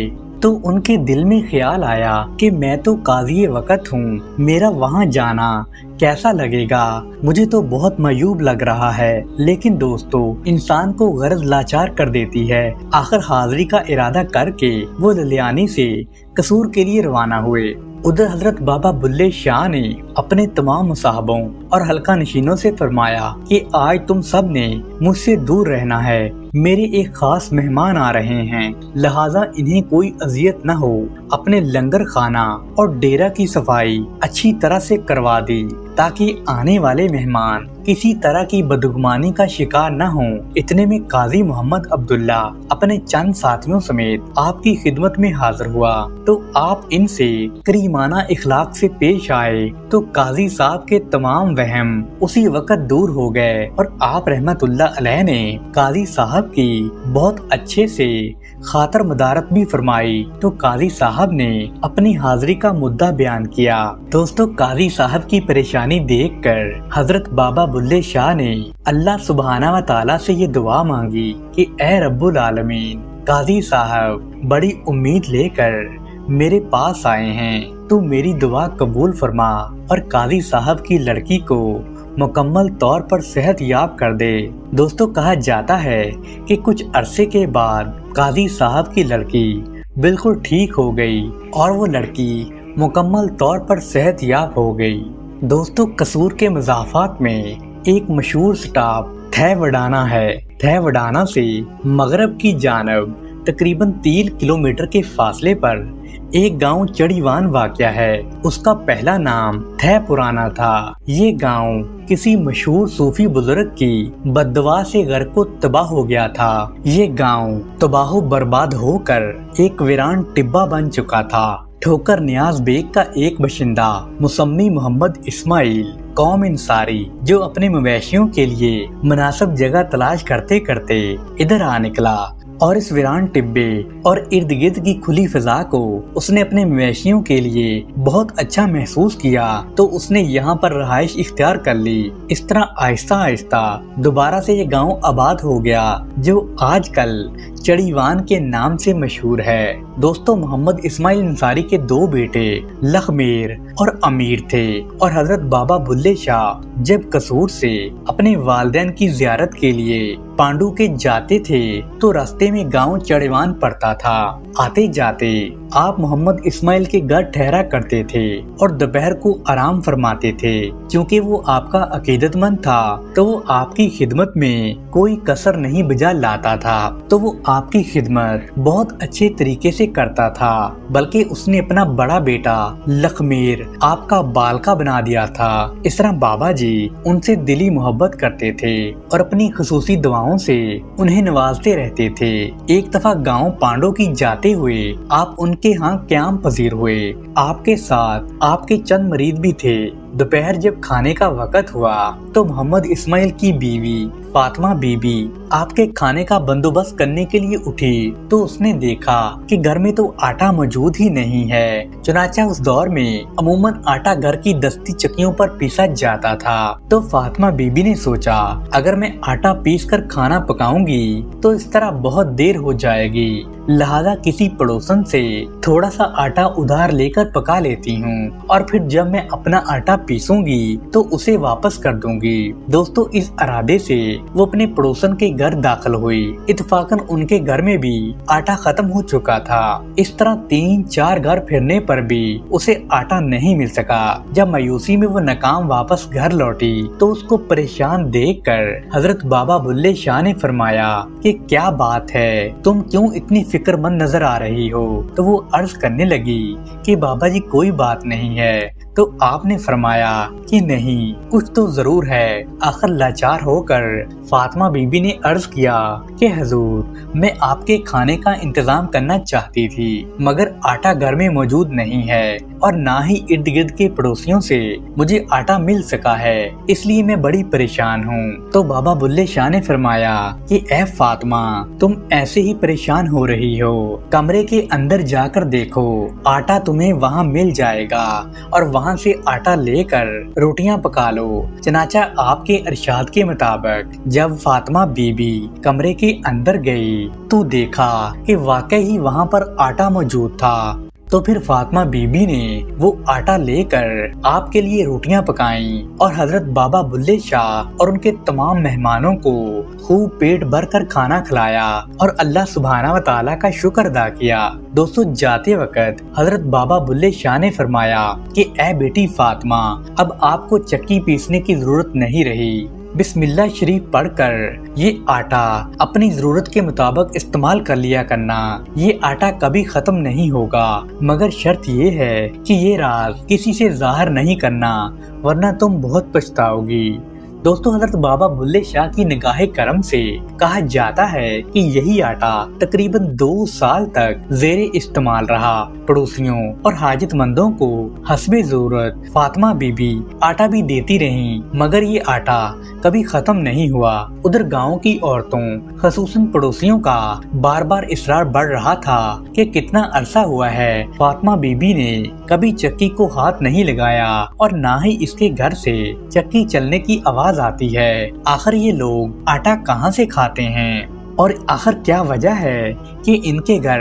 तो उनके दिल में ख्याल आया कि मैं तो काजी वक़्त हूँ, मेरा वहाँ जाना कैसा लगेगा, मुझे तो बहुत मयूब लग रहा है। लेकिन दोस्तों, इंसान को गरज लाचार कर देती है। आखिर हाजिरी का इरादा करके वो ललियानी से कसूर के लिए रवाना हुए। उधर हजरत बाबा बुल्ले शाह ने अपने तमाम मुसाहबों और हल्का नशीनों से फरमाया कि आज तुम सब ने मुझसे दूर रहना है, मेरे एक खास मेहमान आ रहे हैं, लिहाजा इन्हें कोई अजियत न हो। अपने लंगर खाना और डेरा की सफाई अच्छी तरह से करवा दी ताकि आने वाले मेहमान किसी तरह की बदगुमानी का शिकार न हों। इतने में काजी मोहम्मद अब्दुल्ला अपने चंद साथियों समेत आपकी खिदमत में हाजिर हुआ। तो आप इनसे करीमाना इखलाक से पेश आए तो काजी साहब के तमाम वहम उसी वक्त दूर हो गए और आप रहमतुल्लाह अलैह ने काजी साहब की बहुत अच्छे से खातर मदारत भी फरमाई। तो काजी साहब ने अपनी हाजिरी का मुद्दा बयान किया। दोस्तों, काजी साहब की परेशानी देखकर हजरत बाबा बुल्ले शाह ने अल्लाह सुबहाना व ताला से ये दुआ मांगी कि ए रब्बुल आलमीन, काजी साहब बड़ी उम्मीद लेकर मेरे पास आए हैं, तू मेरी दुआ कबूल फरमा और काजी साहब की लड़की को मुकम्मल तौर पर सेहत याब कर दे। दोस्तों, कहा जाता है कि कुछ अरसे के बाद काजी साहब की लड़की बिल्कुल ठीक हो गई और वो लड़की मुकम्मल तौर पर सेहत याब हो गई। दोस्तों, कसूर के मज़ाफ़ात में एक मशहूर स्टॉप थैवडाना है। थैवडाना से मगरब की जानब तकरीबन 3 किलोमीटर के फासले पर एक गांव चढ़ीवान वाक़या है। उसका पहला नाम थै पुराना था। ये गांव किसी मशहूर सूफी बुजुर्ग की बद्दुआ से घर को तबाह हो गया था। ये गांव तबाह बर्बाद होकर एक वीरान टिब्बा बन चुका था। ठोकर नियाज बेग का एक बशिंदा मुसम्मी मोहम्मद इस्माइल कौम इंसारी, जो अपने मवेशियों के लिए मुनासिब जगह तलाश करते करते इधर आ निकला और इस वीरान टिब्बे और इर्द गिर्द की खुली फिजा को उसने अपने मवेशियों के लिए बहुत अच्छा महसूस किया तो उसने यहाँ पर रहाइश इख्तियार कर ली। इस तरह आहिस्ता आहिस्ता दोबारा से ये गांव आबाद हो गया जो आजकल चढ़ीवान के नाम से मशहूर है। दोस्तों, मोहम्मद इस्माइल अंसारी के 2 बेटे लखमेर और अमीर थे और हजरत बाबा बुल्ले शाह जब कसूर से अपने वालिदैन की जियारत के लिए पांडू के जाते थे तो रास्ते में गांव चढ़ीवान पड़ता था। आते जाते आप मोहम्मद इस्माइल के घर ठहरा करते थे और दोपहर को आराम फरमाते थे। क्योंकि वो आपका अकीदतमंद था तो वो आपकी खिदमत में कोई कसर नहीं बजा लाता था। तो वो आपकी खिदमत बहुत अच्छे तरीके से करता था, बल्कि उसने अपना बड़ा बेटा लखमेर आपका बालका बना दिया था। इस तरह बाबा जी उनसे दिली मोहब्बत करते थे और अपनी खुसूसी दुआओं से उन्हें नवाजते रहते थे। एक दफा गांव पांडो की जाते हुए आप उनके यहाँ क़याम पजीर हुए। आपके साथ आपके चंद मरीद भी थे। दोपहर जब खाने का वक्त हुआ तो मोहम्मद इस्माइल की बीवी फातिमा बीबी आपके खाने का बंदोबस्त करने के लिए उठी तो उसने देखा कि घर में तो आटा मौजूद ही नहीं है। चुनाचा उस दौर में अमूमन आटा घर की दस्ती चक्कियों पर पीसा जाता था। तो फातिमा बीबी ने सोचा, अगर मैं आटा पीस कर खाना पकाऊंगी तो इस तरह बहुत देर हो जाएगी, लिहाजा किसी पड़ोसन से थोड़ा सा आटा उधार लेकर पका लेती हूँ और फिर जब मैं अपना आटा पीसूंगी तो उसे वापस कर दूंगी। दोस्तों, इस इरादे से वो अपने पड़ोसन के घर दाखिल हुई। इत्तफाकन उनके घर में भी आटा खत्म हो चुका था। इस तरह 3-4 घर फिरने पर भी उसे आटा नहीं मिल सका। जब मायूसी में वो नाकाम वापस घर लौटी तो उसको परेशान देखकर हजरत बाबा बुल्ले शाह ने फरमाया कि क्या बात है, तुम क्यों इतनी फिक्रमंद नजर आ रही हो। तो वो अर्ज करने लगी कि बाबा जी कोई बात नहीं है, तो आपने फरमाया कि नहीं, कुछ तो जरूर है। आखिर लाचार होकर फातिमा बीबी ने अर्ज किया कि हजूर, मैं आपके खाने का इंतजाम करना चाहती थी, मगर आटा घर में मौजूद नहीं है और ना ही इर्द गिर्द के पड़ोसियों से मुझे आटा मिल सका है, इसलिए मैं बड़ी परेशान हूँ। तो बाबा बुल्ले शाह ने फरमाया कि ए फातिमा, तुम ऐसे ही परेशान हो रही हो, कमरे के अंदर जाकर देखो, आटा तुम्हें वहाँ मिल जाएगा और वहाँ से आटा लेकर रोटियां पका लो। चनाचा आपके इरशाद के मुताबिक जब फातिमा बीबी कमरे के अंदर गई तो देखा कि वाकई ही वहाँ पर आटा मौजूद था। तो फिर फातिमा बीबी ने वो आटा लेकर आपके लिए रोटियां पकाईं और हजरत बाबा बुल्ले शाह और उनके तमाम मेहमानों को खूब पेट भर कर खाना खिलाया और अल्लाह सुब्हाना व तआला का शुक्र अदा किया। दोस्तों, जाते वक्त हजरत बाबा बुल्ले शाह ने फरमाया कि ए बेटी फातिमा, अब आपको चक्की पीसने की जरूरत नहीं रही। बिस्मिल्लाह शरीफ पढ़कर ये आटा अपनी जरूरत के मुताबिक इस्तेमाल कर लिया करना। ये आटा कभी खत्म नहीं होगा, मगर शर्त ये है कि ये राज किसी से जाहिर नहीं करना, वरना तुम बहुत पछताओगी। दोस्तों, हजरत बाबा बुल्ले शाह की निगाहे करम से कहा जाता है कि यही आटा तकरीबन 2 साल तक जेरे इस्तेमाल रहा। पड़ोसियों और हाजतमंदों को हस्बे जरूरत फातिमा बीबी आटा भी देती रहीं, मगर ये आटा कभी खत्म नहीं हुआ। उधर गांव की औरतों, खसूसन पड़ोसियों का बार बार इसरार बढ़ रहा था कि कितना अरसा हुआ है फातिमा बीबी ने कभी चक्की को हाथ नहीं लगाया और ना ही इसके घर से चक्की चलने की आवाज आती है। आखिर ये लोग आटा कहाँ से खाते हैं और आखिर क्या वजह है कि इनके घर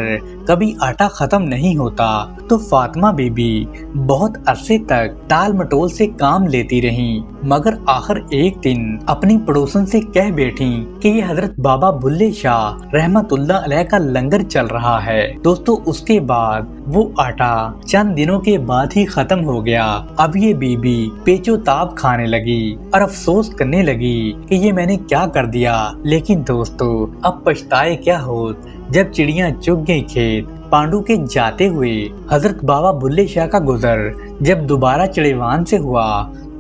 कभी आटा खत्म नहीं होता। तो फातिमा बीबी बहुत अरसे तक टाल मटोल से काम लेती रहीं, मगर आखिर एक दिन अपनी पड़ोसन से कह बैठी कि ये हजरत बाबा बुल्ले शाह रहमतुल्लाह अलैह का लंगर चल रहा है। दोस्तों, उसके बाद वो आटा चंद दिनों के बाद ही खत्म हो गया। अब ये बीबी पेचो ताप खाने लगी और अफसोस करने लगी कि ये मैंने क्या कर दिया। लेकिन दोस्तों, अब पछताए क्या होत जब चिड़िया चुग गई खेत। पांडु के जाते हुए हजरत बाबा बुल्ले शाह का गुजर जब दोबारा चिड़ेवान से हुआ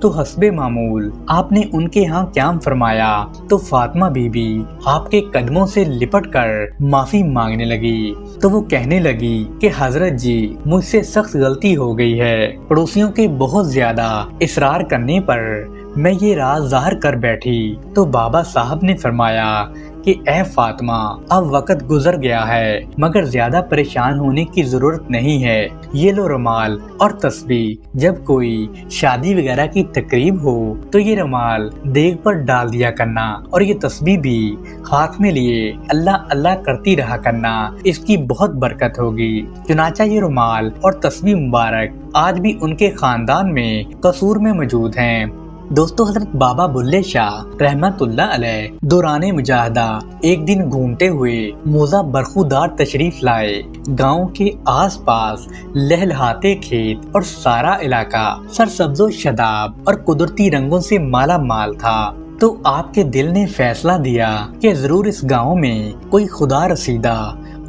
तो हस्बे मामूल आपने उनके यहाँ क्याम फरमाया तो फातिमा बीबी आपके कदमों से लिपटकर माफी मांगने लगी। तो वो कहने लगी कि हजरत जी, मुझसे सख्त गलती हो गई है। पड़ोसियों के बहुत ज्यादा इसरार करने पर मैं ये राज जाहिर कर बैठी। तो बाबा साहब ने फरमाया कि ए फातिमा, अब वक्त गुजर गया है, मगर ज्यादा परेशान होने की जरूरत नहीं है। ये लो रुमाल और तस्बीह, जब कोई शादी वगैरह की तकरीब हो तो ये रुमाल देग पर डाल दिया करना और ये तस्बीह भी हाथ में लिए अल्लाह अल्लाह करती रहा करना, इसकी बहुत बरकत होगी। चुनाचा ये रुमाल और तस्बीह मुबारक आज भी उनके खानदान में कसूर में मौजूद हैं। दोस्तों, हजरत बाबा बुल्ले शाह रहमतुल्लाह अलैह दौराने मुजाहिदा एक दिन घूमते हुए मोजा बरखुदार तशरीफ लाए। गांव के आसपास लहलहाते खेत और सारा इलाका सरसब्जो शदाब और कुदरती रंगों से माला माल था। तो आपके दिल ने फैसला दिया कि जरूर इस गांव में कोई खुदा रसीदा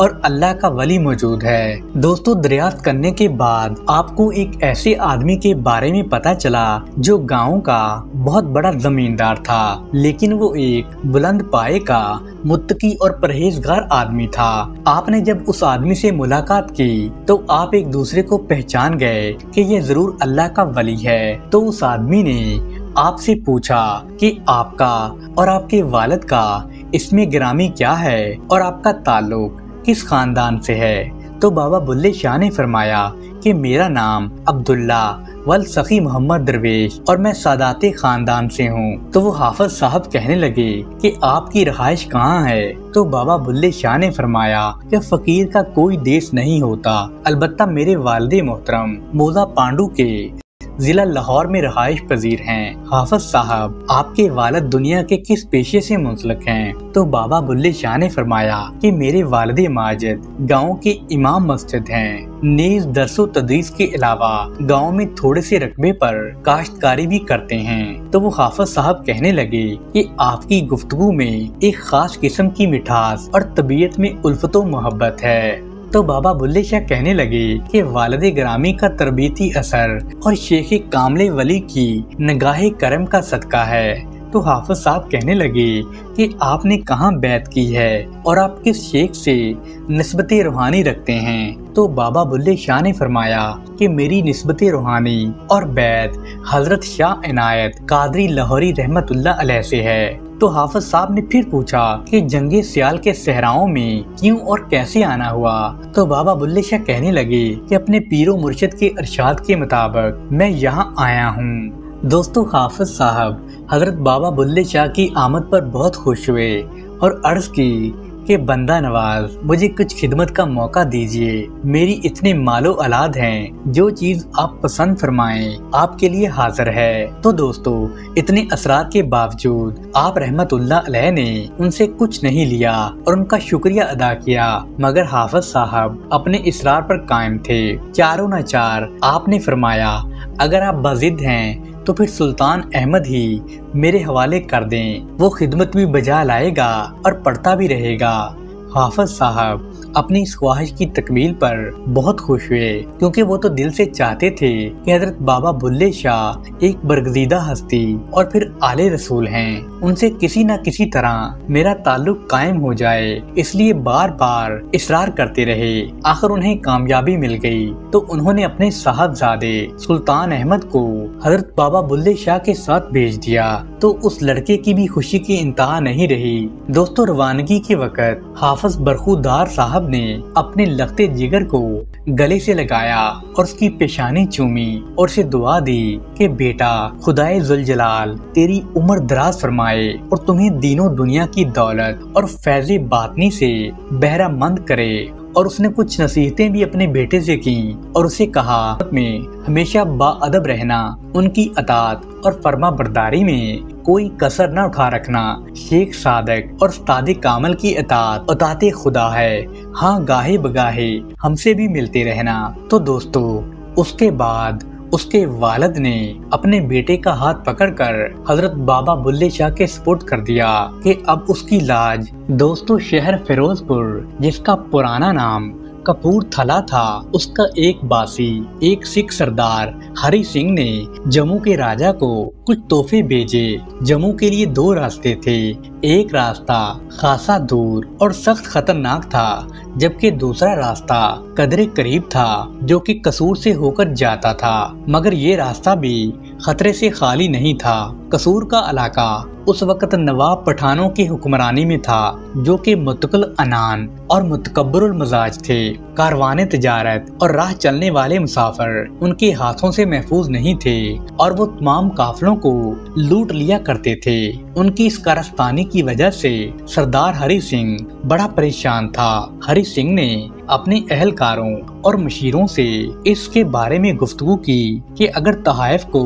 और अल्लाह का वली मौजूद है। दोस्तों, दरियाफ्त करने के बाद आपको एक ऐसे आदमी के बारे में पता चला जो गांव का बहुत बड़ा जमींदार था, लेकिन वो एक बुलंद पाए का मुत्तकी और परहेजगार आदमी था। आपने जब उस आदमी से मुलाकात की तो आप एक दूसरे को पहचान गए कि ये जरूर अल्लाह का वली है। तो उस आदमी ने आपसे पूछा कि आपका और आपके वालिद का इसमें गिरामी क्या है और आपका ताल्लुक किस खानदान से है। तो बाबा बुल्ले शाह ने फरमाया कि मेरा नाम अब्दुल्ला वल सखी मोहम्मद दरवेश और मैं सादाते खानदान से हूँ। तो वो हाफिज साहब कहने लगे कि आपकी रहाइश कहाँ है। तो बाबा बुल्ले शाह ने फरमाया कि फकीर का कोई देश नहीं होता, अलबत्ता मेरे वालिद मोहतरम मौजा पांडु के जिला लाहौर में रहाइश पजीर हैं। हाफिज साहब, आपके वालिद दुनिया के किस पेशे से मुंसलिक हैं? तो बाबा बुल्ले शाह ने फरमाया कि मेरे वालिद माजिद गांव के इमाम मस्जिद हैं। नीज दरसो तदरीस के अलावा गांव में थोड़े से रकबे पर काश्तकारी भी करते हैं। तो वो हाफिज साहब कहने लगे कि आपकी गुफ्तगू में एक खास किस्म की मिठास और तबीयत में उल्फतो मोहब्बत है। तो बाबा बुल्ले शाह कहने लगे कि वालिद ग्रामी का तरबीती असर और शेख कामले वली की निगाहे करम का सदका है। तो हाफिज साहब कहने लगे कि आपने कहाँ बैत की है और आप किस शेख से निस्बत रूहानी रखते हैं। तो बाबा बुल्ले शाह ने फरमाया कि मेरी निस्बत रूहानी और बैत हजरत शाह इनायत कादरी लाहौरी रहमतुल्लाह अलैह से है। तो हाफिज साहब ने फिर पूछा कि जंगे सियाल के सहराओं में क्यों और कैसे आना हुआ। तो बाबा बुल्ले शाह कहने लगे कि अपने पीरो मुर्शिद के इरशाद के मुताबिक मैं यहाँ आया हूँ। दोस्तों, हाफिज साहब हजरत बाबा बुल्ले शाह की आमद पर बहुत खुश हुए और अर्ज की कि बंदा नवाज मुझे कुछ खिदमत का मौका दीजिए। मेरी इतने मालो औलाद हैं, जो चीज आप पसंद फरमाएं आपके लिए हाजिर है। तो दोस्तों, इतने असरार के बावजूद आप रहमतुल्लाह अलैह ने उनसे कुछ नहीं लिया और उनका शुक्रिया अदा किया, मगर हाफिज साहब अपने इसरार पर कायम थे। चारों न चार आपने फरमाया अगर आप बाजिद हैं तो फिर सुल्तान अहमद ही मेरे हवाले कर दें, वो खिदमत भी बजा लाएगा और पढ़ता भी रहेगा। हाफिज साहब अपनी इस ख्वाहिश की तकमील पर बहुत खुश हुए, क्योंकि वो तो दिल से चाहते थे कि हजरत बाबा बुल्ले शाह एक बरगजीदा हस्ती और फिर आले रसूल हैं, उनसे किसी न किसी तरह मेरा ताल्लुक कायम हो जाए। इसलिए बार बार इसरार करते रहे। आखिर उन्हें कामयाबी मिल गई तो उन्होंने अपने साहबजादे सुल्तान अहमद को हजरत बाबा बुल्ले शाह के साथ भेज दिया। तो उस लड़के की भी खुशी की इंतहा नहीं रही। दोस्तों, रवानगी के वक्त हाफिज बरखुदार साहब ने अपने लखते जिगर को गले से लगाया और उसकी पेशानी चूमी और उसे दुआ दी कि बेटा खुदाए जुल जलाल तेरी उम्र दराज फरमाए और तुम्हें दीनों दुनिया की दौलत और फैज़े बातनी से बहरा मंद करे। और उसने कुछ नसीहतें भी अपने बेटे से की और उसे कहा में हमेशा बाअदब रहना, उनकी अतात और फर्मा बरदारी में कोई कसर न उठा रखना। शेख सादक और उस्ताद कामल की अताते खुदा है, हाँ गाहे बगाहे हमसे भी मिलते रहना। तो दोस्तों, उसके बाद उसके वालिद ने अपने बेटे का हाथ पकड़कर हजरत बाबा बुल्ले शाह के सुपुर्द कर दिया कि अब उसकी लाज दोस्तों शहर फिरोजपुर, जिसका पुराना नाम कपूरथला था, उसका एक बासी एक सिख सरदार हरि सिंह ने जम्मू के राजा को कुछ तोहफे भेजे। जम्मू के लिए दो रास्ते थे, एक रास्ता खासा दूर और सख्त खतरनाक था, जबकि दूसरा रास्ता कदरे करीब था जो कि कसूर से होकर जाता था। मगर ये रास्ता भी खतरे से खाली नहीं था। कसूर का इलाका उस वक्त नवाब पठानों की हुक्मरानी में था, जो कि मुतकल अनान और मुतकब्बरुल मजाज थे। कारवाने तिजारत और राह चलने वाले मुसाफिर उनके हाथों से महफूज नहीं थे और वो तमाम काफिलों को लूट लिया करते थे। उनकी इस कारस्तानी की वजह से सरदार हरि सिंह बड़ा परेशान था। हरि सिंह ने अपने अहलकारों और मशीरों से इसके बारे में गुफ्तगू की कि अगर तहाइफ को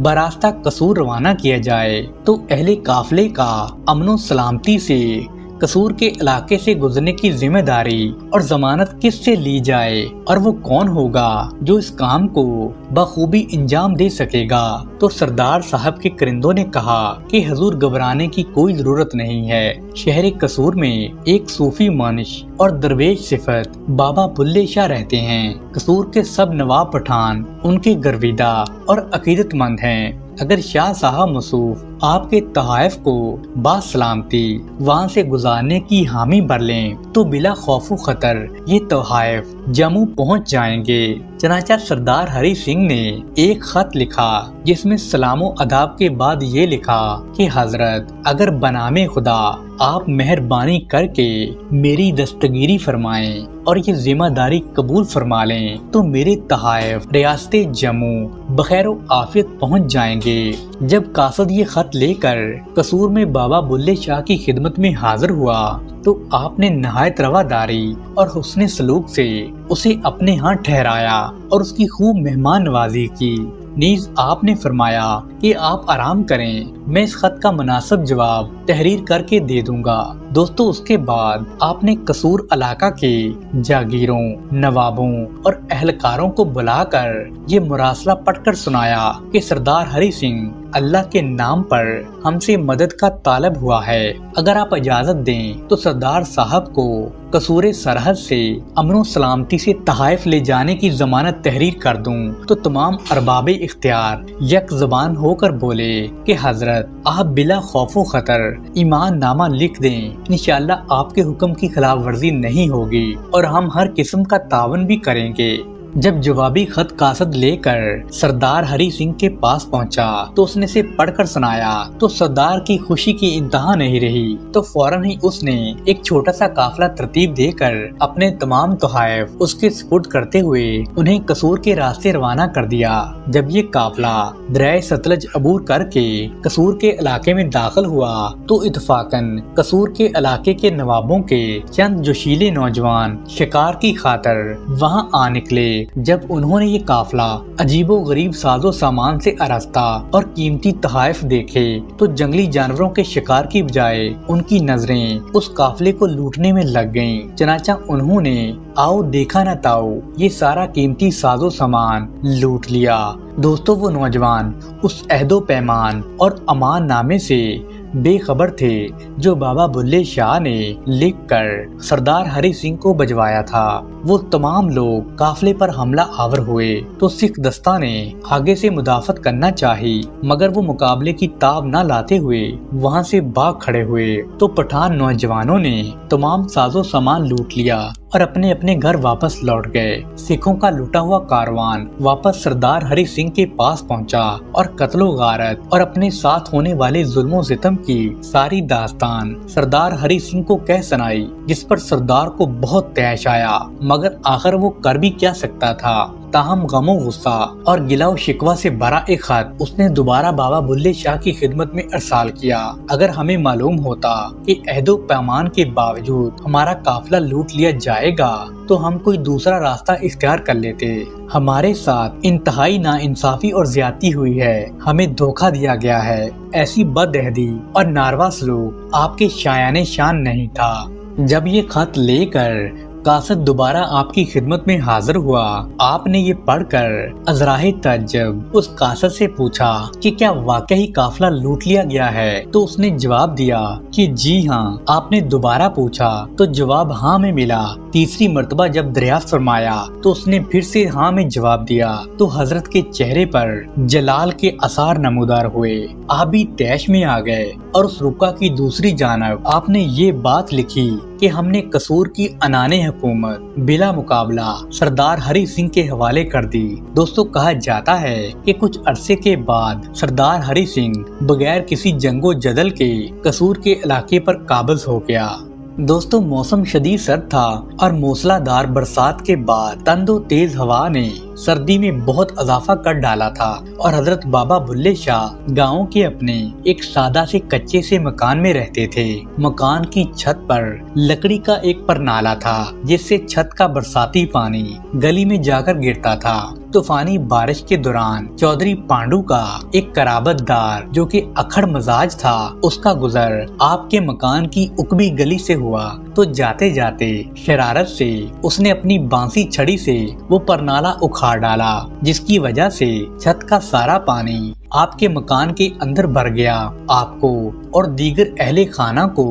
बरास्ता कसूर रवाना किया जाए तो अहले काफिले का अमनो सलामती से कसूर के इलाके से गुजरने की जिम्मेदारी और जमानत किससे ली जाए और वो कौन होगा जो इस काम को बखूबी इंजाम दे सकेगा। तो सरदार साहब के करिंदों ने कहा कि हुजूर घबराने की कोई जरूरत नहीं है। शहर कसूर में एक सूफी मानिश और दरवेश सिफत बाबा बुल्ले शाह रहते हैं। कसूर के सब नवाब पठान उनके गर्विदा और अकीदतमंद हैं। अगर शाह साहब मसूफ आपके तहाइफ को बासलामती वहाँ से गुजारने की हामी भर लें तो बिला खौफ खतर ये तहाइफ जम्मू पहुँच जाएंगे। चनाचा सरदार हरि सिंह ने एक खत लिखा जिसमें सलामो अदाब के बाद ये लिखा कि हजरत अगर बनामे खुदा आप मेहरबानी करके मेरी दस्तगीरी फरमाएं और ये जिम्मेदारी कबूल फरमा लें तो मेरे तहाइफ रियासत जम्मू बखैर आफियत पहुँच जाएंगे। जब कासद ये खत लेकर कसूर में बाबा बुल्ले शाह की खिदमत में हाजिर हुआ तो आपने नहायत रवादारी और हुस्न सलूक से उसे अपने यहाँ ठहराया और उसकी खूब मेहमान नवाजी की। नीज आपने फरमाया कि आप आराम करें, मैं इस खत का मुनासिब जवाब तहरीर करके दे दूंगा। दोस्तों, उसके बाद आपने कसूर इलाका के जागीरों, नवाबों और अहलकारों को बुलाकर ये मुरासला पढ़कर सुनाया कि सरदार हरि सिंह अल्लाह के नाम पर हमसे मदद का तालब हुआ है। अगर आप इजाजत दें तो सरदार साहब को कसूर सरहद से अमनो सलामती से तहाइफ ले जाने की जमानत तहरीर कर दूं। तो तमाम अरबाबे इख्तियार यक ज़बान होकर बोले कि हजरत आप बिला खौफो खतर ईमान नामा लिख दें, इंशाअल्लाह आपके हुक्म की खिलाफ वर्जी नहीं होगी और हम हर किस्म का तावन भी करेंगे। जब जवाबी खत कासद लेकर सरदार हरि सिंह के पास पहुंचा तो उसने से पढ़कर सुनाया तो सरदार की खुशी की इंतहा नहीं रही। तो फौरन ही उसने एक छोटा सा काफिला तरतीब देकर अपने तमाम तोहाइफ उसके सुपुर्द करते हुए उन्हें कसूर के रास्ते रवाना कर दिया। जब ये काफिला दरिया सतलज अबूर करके कसूर के इलाके में दाखिल हुआ तो इत्तफाकन कसूर के इलाके के नवाबों के चंद जोशीले नौजवान शिकार की खातर वहां आ निकले। जब उन्होंने ये काफिला अजीबो गरीब साजो सामान से आरास्ता और कीमती तहाइफ देखे तो जंगली जानवरों के शिकार की बजाय उनकी नजरें उस काफिले को लूटने में लग गईं। चनाचा उन्होंने आओ देखा न ताओ ये सारा कीमती साजो सामान लूट लिया। दोस्तों वो नौजवान उस अहदो पैमान और अमान नामे से बेखबर थे जो बाबा बुल्ले शाह ने लिखकर सरदार हरि सिंह को भिजवाया था। वो तमाम लोग काफिले पर हमला आवर हुए तो सिख दस्ता ने आगे से मुदाफत करना चाही, मगर वो मुकाबले की ताब न लाते हुए वहां से भाग खड़े हुए। तो पठान नौजवानों ने तमाम साजो सामान लूट लिया और अपने अपने घर वापस लौट गए। सिखों का लुटा हुआ कारवान वापस सरदार हरि सिंह के पास पहुंचा और कत्लो गारत और अपने साथ होने वाले जुल्मो सितम की सारी दास्तान सरदार हरि सिंह को कह सुनाई, जिस पर सरदार को बहुत तैश आया, मगर आखिर वो कर भी क्या सकता था। ताहम गमो गुस्सा और गिला शिकवा से भरा एक खत उसने दोबारा बाबा बुल्ले शाह की खिदमत में अरसाल किया। अगर हमें मालूम होता कि अहदो पैमान के बावजूद हमारा काफिला लूट लिया जाएगा तो हम कोई दूसरा रास्ता इख्तियार कर लेते। हमारे साथ इंतहाई नाइंसाफी और ज्यादती हुई है, हमें धोखा दिया गया है। ऐसी बदअहदी और नारवा सलूक आपके शायाने शान नहीं था। जब ये खत लेकर कासद दोबारा आपकी खिदमत में हाजिर हुआ, आपने ये पढ़कर अजराहे ताज्जुब उस कासद से पूछा कि क्या वाकई काफिला लूट लिया गया है। तो उसने जवाब दिया कि जी हाँ। आपने दोबारा पूछा तो जवाब हाँ में मिला। तीसरी मर्तबा जब दरियाफ्त फरमाया तो उसने फिर से हाँ में जवाब दिया। तो हजरत के चेहरे पर जलाल के आसार नमूदार हुए। आप भी तैश में आ गए और उस रुका की दूसरी जानब आपने ये बात लिखी कि हमने कसूर की अनाने हुकूमत बिला मुकाबला सरदार हरि सिंह के हवाले कर दी। दोस्तों कहा जाता है कि कुछ अरसे के बाद सरदार हरि सिंह बगैर किसी जंगो जदल के कसूर के इलाके पर काबिज हो गया। दोस्तों मौसम शदीद सर्द था और मूसलाधार बरसात के बाद तंदो तेज हवा ने सर्दी में बहुत इजाफा कर डाला था और हजरत बाबा बुल्ले शाह गाँव के अपने एक सादा से कच्चे से मकान में रहते थे। मकान की छत पर लकड़ी का एक परनाला था जिससे छत का बरसाती पानी गली में जाकर गिरता था। तूफानी बारिश के दौरान चौधरी पांडू का एक कराबतदार जो कि अखड़ मजाज था, उसका गुजर आपके मकान की उकबी गली से हुआ। तो जाते जाते शरारत से उसने अपनी बांसी छड़ी से वो परनाला उखाड़ डाला, जिसकी वजह से छत का सारा पानी आपके मकान के अंदर भर गया। आपको और दीगर अहले खाना को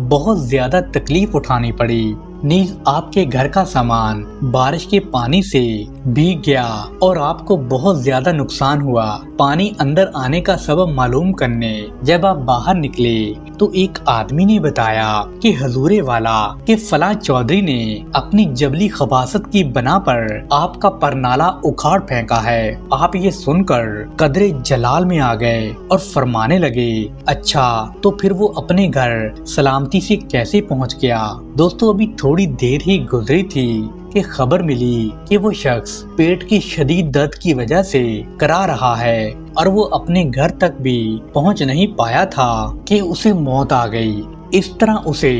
बहुत ज्यादा तकलीफ उठानी पड़ी। नीज आपके घर का सामान बारिश के पानी से भीग गया और आपको बहुत ज्यादा नुकसान हुआ। पानी अंदर आने का सबब मालूम करने जब आप बाहर निकले तो एक आदमी ने बताया कि हजूरे वाला के फला चौधरी ने अपनी जबली खबासत की बना पर आपका परनाला उखाड़ फेंका है। आप ये सुनकर कदरे जलाल में आ गए और फरमाने लगे, अच्छा तो फिर वो अपने घर सलामती से कैसे पहुंच गया। दोस्तों अभी थोड़ी देर ही गुजरी थी कि खबर मिली कि वो शख्स पेट की शदीद दर्द की वजह से करा रहा है और वो अपने घर तक भी पहुंच नहीं पाया था कि उसे मौत आ गई। इस तरह उसे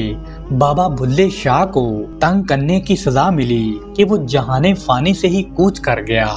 बाबा बुल्ले शाह को तंग करने की सजा मिली कि वो जहाने फानी से ही कूच कर गया।